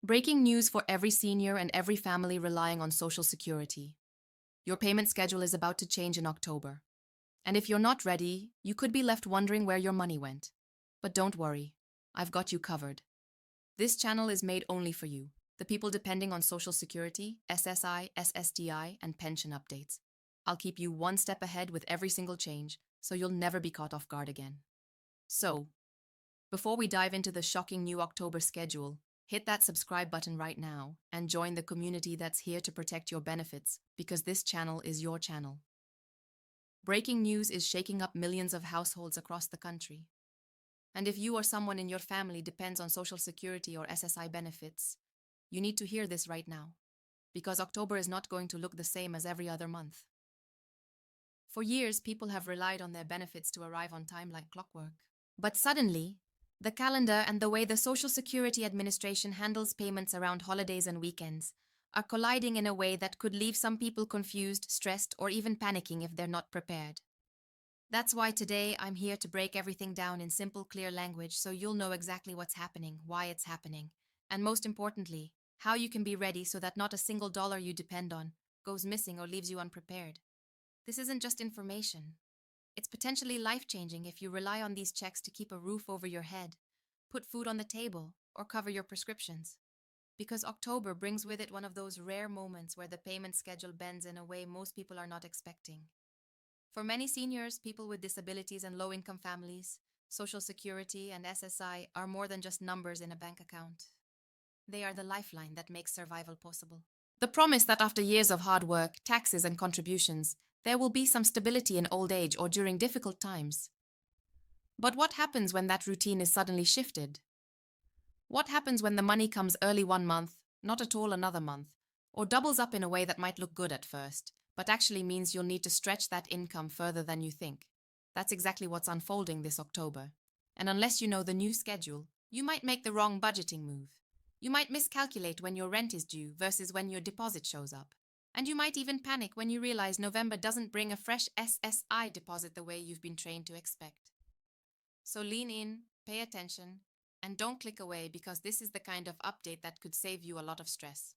Breaking news for every senior and every family relying on Social Security. Your payment schedule is about to change in October. And if you're not ready, you could be left wondering where your money went. But don't worry, I've got you covered. This channel is made only for you, the people depending on Social Security, SSI, SSDI, and pension updates. I'll keep you one step ahead with every single change, so you'll never be caught off guard again. So, before we dive into the shocking new October schedule, hit that subscribe button right now and join the community that's here to protect your benefits, because this channel is your channel. Breaking news is shaking up millions of households across the country. And if you or someone in your family depends on Social Security or SSI benefits, you need to hear this right now, because October is not going to look the same as every other month. For years, people have relied on their benefits to arrive on time like clockwork. But suddenly, the calendar and the way the Social Security Administration handles payments around holidays and weekends are colliding in a way that could leave some people confused, stressed, or even panicking if they're not prepared. That's why today I'm here to break everything down in simple, clear language so you'll know exactly what's happening, why it's happening, and most importantly, how you can be ready so that not a single dollar you depend on goes missing or leaves you unprepared. This isn't just information. It's potentially life-changing if you rely on these checks to keep a roof over your head, put food on the table, or cover your prescriptions. Because October brings with it one of those rare moments where the payment schedule bends in a way most people are not expecting. For many seniors, people with disabilities and low-income families, Social Security and SSI are more than just numbers in a bank account. They are the lifeline that makes survival possible. The promise that after years of hard work, taxes, and contributions, there will be some stability in old age or during difficult times. But what happens when that routine is suddenly shifted? What happens when the money comes early one month, not at all another month, or doubles up in a way that might look good at first, but actually means you'll need to stretch that income further than you think? That's exactly what's unfolding this October. And unless you know the new schedule, you might make the wrong budgeting move. You might miscalculate when your rent is due versus when your deposit shows up. And you might even panic when you realize November doesn't bring a fresh SSI deposit the way you've been trained to expect. So lean in, pay attention, and don't click away, because this is the kind of update that could save you a lot of stress.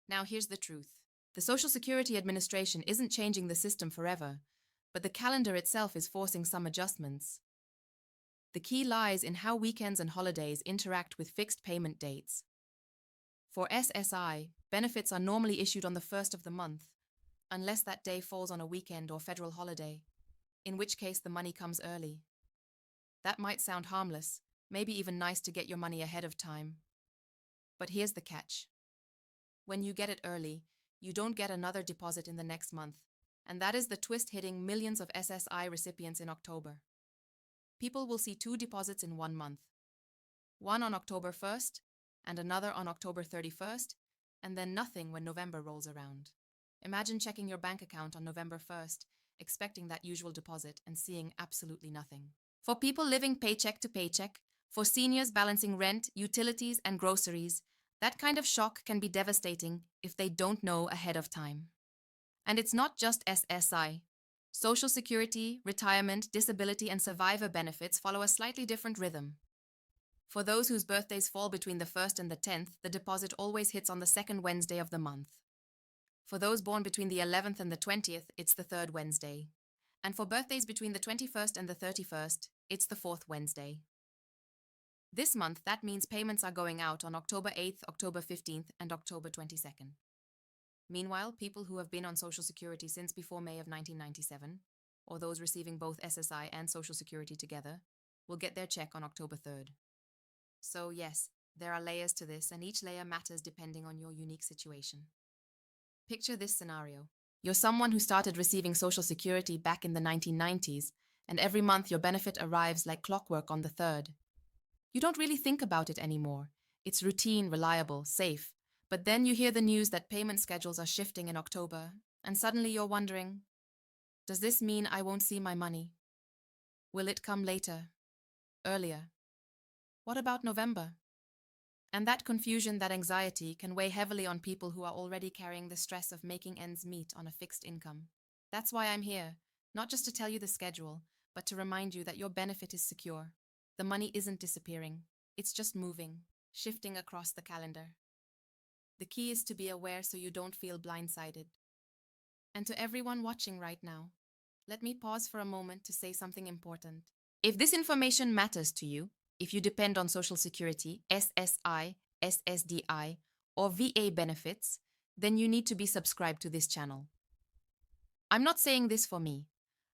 Now here's the truth. The Social Security Administration isn't changing the system forever, but the calendar itself is forcing some adjustments. The key lies in how weekends and holidays interact with fixed payment dates. For SSI, benefits are normally issued on the first of the month, unless that day falls on a weekend or federal holiday, in which case the money comes early. That might sound harmless, maybe even nice to get your money ahead of time. But here's the catch. When you get it early, you don't get another deposit in the next month, and that is the twist hitting millions of SSI recipients in October. People will see two deposits in 1 month. One on October 1st, and another on October 31st, and then nothing when November rolls around. Imagine checking your bank account on November 1st, expecting that usual deposit, and seeing absolutely nothing. For people living paycheck to paycheck, for seniors balancing rent, utilities, and groceries, that kind of shock can be devastating if they don't know ahead of time. And it's not just SSI. Social Security, retirement, disability, and survivor benefits follow a slightly different rhythm. For those whose birthdays fall between the 1st and the 10th, the deposit always hits on the second Wednesday of the month. For those born between the 11th and the 20th, it's the third Wednesday. And for birthdays between the 21st and the 31st, it's the fourth Wednesday. This month, that means payments are going out on October 8th, October 15th, and October 22nd. Meanwhile, people who have been on Social Security since before May of 1997, or those receiving both SSI and Social Security together, will get their check on October 3rd. So yes, there are layers to this, and each layer matters depending on your unique situation. Picture this scenario. You're someone who started receiving Social Security back in the 1990s, and every month your benefit arrives like clockwork on the 3rd. You don't really think about it anymore. It's routine, reliable, safe. But then you hear the news that payment schedules are shifting in October, and suddenly you're wondering, does this mean I won't see my money? Will it come later? Earlier? What about November? And that confusion, that anxiety, can weigh heavily on people who are already carrying the stress of making ends meet on a fixed income. That's why I'm here, not just to tell you the schedule, but to remind you that your benefit is secure. The money isn't disappearing. It's just moving, shifting across the calendar. The key is to be aware so you don't feel blindsided. And to everyone watching right now, let me pause for a moment to say something important. If this information matters to you, if you depend on Social Security, SSI, SSDI, or VA benefits, then you need to be subscribed to this channel. I'm not saying this for me.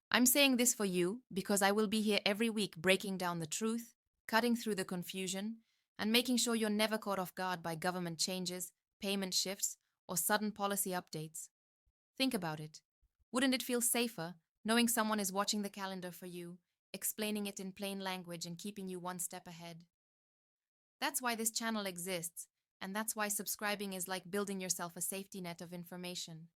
I'm saying this for you because I will be here every week breaking down the truth, cutting through the confusion, and making sure you're never caught off guard by government changes, payment shifts, or sudden policy updates. Think about it. Wouldn't it feel safer knowing someone is watching the calendar for you, explaining it in plain language and keeping you one step ahead? That's why this channel exists, and that's why subscribing is like building yourself a safety net of information.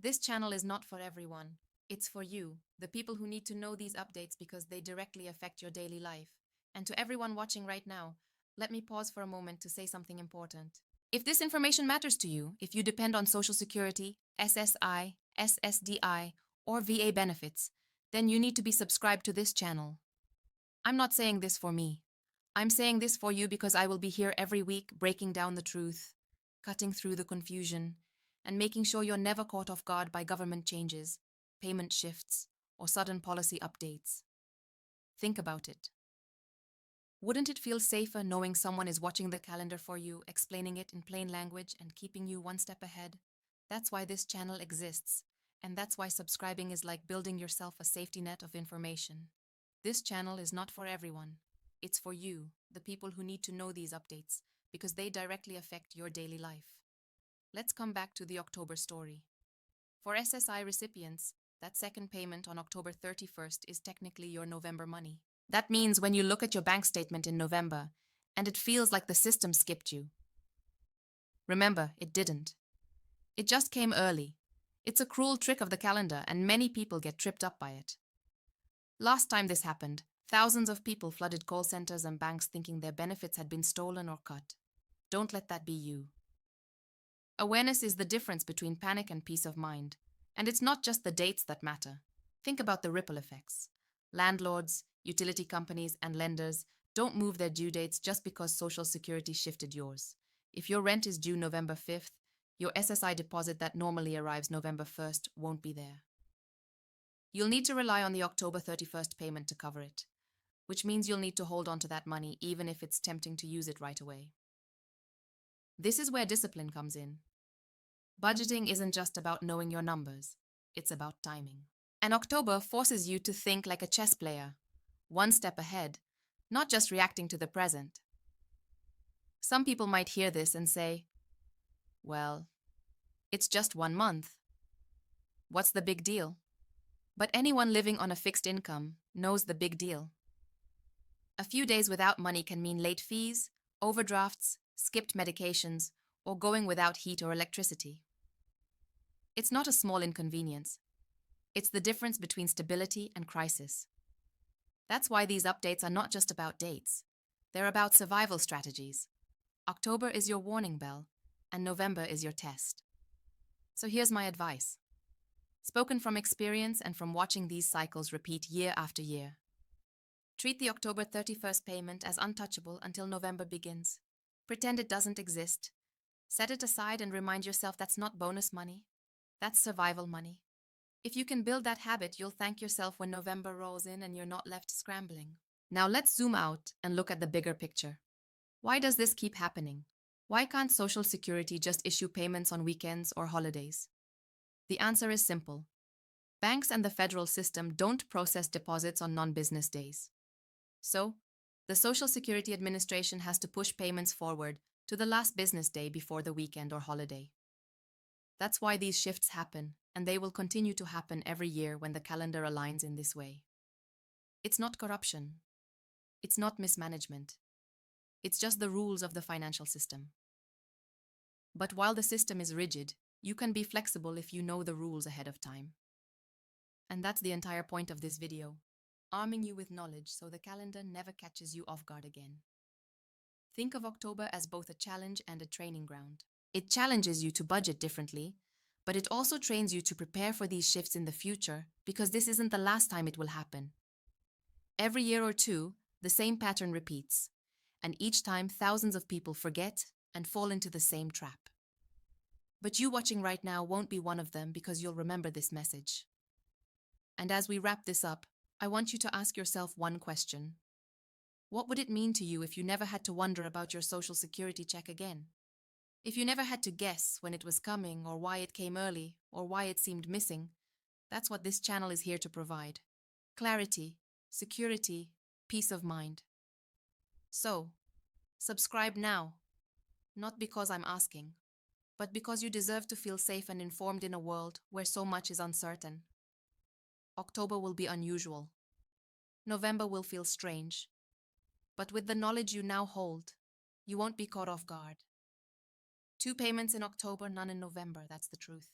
This channel is not for everyone. It's for you, the people who need to know these updates because they directly affect your daily life. And to everyone watching right now, let me pause for a moment to say something important. If this information matters to you, if you depend on Social Security, SSI, SSDI, or VA benefits, then you need to be subscribed to this channel. I'm not saying this for me. I'm saying this for you because I will be here every week breaking down the truth, cutting through the confusion, and making sure you're never caught off guard by government changes, payment shifts, or sudden policy updates. Think about it. Wouldn't it feel safer knowing someone is watching the calendar for you, explaining it in plain language and keeping you one step ahead? That's why this channel exists, and that's why subscribing is like building yourself a safety net of information. This channel is not for everyone. It's for you, the people who need to know these updates, because they directly affect your daily life. Let's come back to the October story. For SSI recipients, that second payment on October 31st is technically your November money. That means when you look at your bank statement in November, and it feels like the system skipped you. Remember, it didn't. It just came early. It's a cruel trick of the calendar, and many people get tripped up by it. Last time this happened, thousands of people flooded call centers and banks thinking their benefits had been stolen or cut. Don't let that be you. Awareness is the difference between panic and peace of mind. And it's not just the dates that matter. Think about the ripple effects. Landlords, utility companies, and lenders don't move their due dates just because Social Security shifted yours. If your rent is due November 5th, your SSI deposit that normally arrives November 1st won't be there. You'll need to rely on the October 31st payment to cover it, which means you'll need to hold on to that money even if it's tempting to use it right away. This is where discipline comes in. Budgeting isn't just about knowing your numbers, it's about timing. And October forces you to think like a chess player, one step ahead, not just reacting to the present. Some people might hear this and say, well, it's just 1 month. What's the big deal? But anyone living on a fixed income knows the big deal. A few days without money can mean late fees, overdrafts, skipped medications, or going without heat or electricity. It's not a small inconvenience. It's the difference between stability and crisis. That's why these updates are not just about dates. They're about survival strategies. October is your warning bell, and November is your test. So here's my advice. Spoken from experience and from watching these cycles repeat year after year. Treat the October 31st payment as untouchable until November begins. Pretend it doesn't exist. Set it aside and remind yourself that's not bonus money. That's survival money. If you can build that habit, you'll thank yourself when November rolls in and you're not left scrambling. Now let's zoom out and look at the bigger picture. Why does this keep happening? Why can't Social Security just issue payments on weekends or holidays? The answer is simple. Banks and the federal system don't process deposits on non-business days. So, the Social Security Administration has to push payments forward to the last business day before the weekend or holiday. That's why these shifts happen, and they will continue to happen every year when the calendar aligns in this way. It's not corruption. It's not mismanagement. It's just the rules of the financial system. But while the system is rigid, you can be flexible if you know the rules ahead of time. And that's the entire point of this video, arming you with knowledge so the calendar never catches you off guard again. Think of October as both a challenge and a training ground. It challenges you to budget differently, but it also trains you to prepare for these shifts in the future because this isn't the last time it will happen. Every year or two, the same pattern repeats. And each time, thousands of people forget and fall into the same trap. But you watching right now won't be one of them because you'll remember this message. And as we wrap this up, I want you to ask yourself one question. What would it mean to you if you never had to wonder about your social security check again? If you never had to guess when it was coming or why it came early or why it seemed missing, that's what this channel is here to provide. Clarity, security, peace of mind. So, subscribe now, not because I'm asking, but because you deserve to feel safe and informed in a world where so much is uncertain. October will be unusual. November will feel strange. But with the knowledge you now hold, you won't be caught off guard. 2 payments in October, none in November, that's the truth.